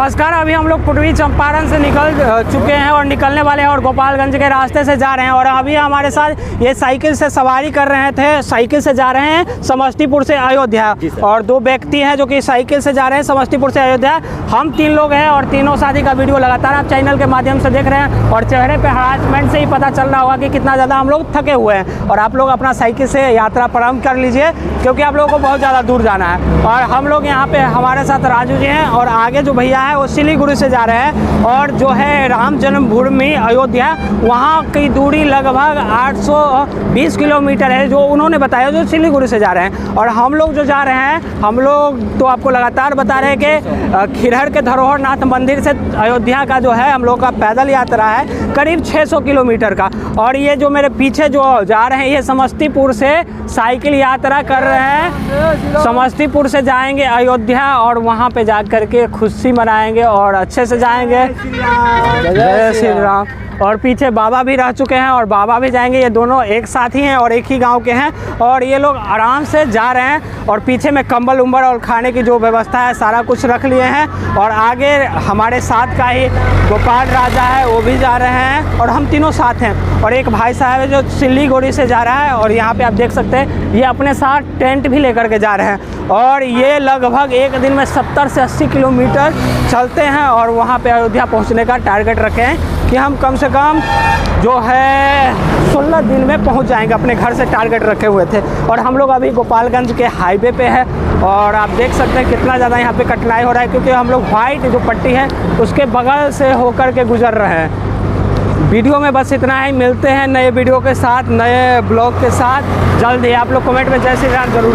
नमस्कार। अभी हम लोग पूर्वी चंपारण से निकल चुके हैं और निकलने वाले हैं और गोपालगंज के रास्ते से जा रहे हैं। और अभी हमारे साथ ये साइकिल से सवारी कर रहे थे, साइकिल से जा रहे हैं समस्तीपुर से अयोध्या। और दो व्यक्ति हैं जो कि साइकिल से जा रहे हैं समस्तीपुर से अयोध्या। हम 3 लोग हैं और तीनों शादी का वीडियो लगातार आप चैनल के माध्यम से देख रहे हैं। और चेहरे पर हरासमेंट से ही पता चल रहा होगा कि कितना ज़्यादा हम लोग थके हुए हैं। और आप लोग अपना साइकिल से यात्रा प्रारंभ कर लीजिए क्योंकि आप लोगों को बहुत ज़्यादा दूर जाना है। और हम लोग यहाँ पे हमारे साथ राजू जी हैं और आगे जो भैया है वो सिलीगुड़ी से जा रहे हैं। और जो है राम जन्मभूमि अयोध्या, वहाँ की दूरी लगभग 820 किलोमीटर है जो उन्होंने बताया, जो सिलीगुड़ी से जा रहे हैं। और हम लोग जो जा रहे हैं, हम लोग तो आपको लगातार बता रहे हैं कि खिरहर के धरोहर नाथ मंदिर से अयोध्या का जो है हम लोग का पैदल यात्रा है करीब 600 किलोमीटर का। और ये जो मेरे पीछे जो जा रहे हैं ये समस्तीपुर से साइकिल यात्रा कर रहे हैं। समस्तीपुर से जाएंगे अयोध्या और वहाँ पे जा कर के खुशी मनाएंगे और अच्छे से जाएंगे। जय श्री राम। और पीछे बाबा भी रह चुके हैं और बाबा भी जाएंगे। ये दोनों एक साथ ही हैं और एक ही गांव के हैं और ये लोग आराम से जा रहे हैं। और पीछे में कंबल उम्बर और खाने की जो व्यवस्था है सारा कुछ रख लिए हैं। और आगे हमारे साथ का ही गोपाल राजा है वो भी जा रहे हैं और हम तीनों साथ हैं। और एक भाई साहब है जो सिलीगुड़ी से जा रहा है और यहाँ पे आप देख सकते हैं ये अपने साथ टेंट भी लेकर के जा रहे हैं। और ये लगभग एक दिन में 70 से 80 किलोमीटर चलते हैं और वहाँ पे अयोध्या पहुँचने का टारगेट रखे हैं कि हम कम से कम जो है 16 दिन में पहुँच जाएंगे। अपने घर से टारगेट रखे हुए थे। और हम लोग अभी गोपालगंज के हाईवे पे है और आप देख सकते हैं कितना ज़्यादा यहाँ पे कठिनाई हो रहा है क्योंकि हम लोग वाइट जो पट्टी है उसके बगल से होकर के गुजर रहे हैं। वीडियो में बस इतना ही। मिलते हैं नए वीडियो के साथ, नए ब्लॉग के साथ जल्द ही। आप लोग कमेंट में जय श्री राम जरूर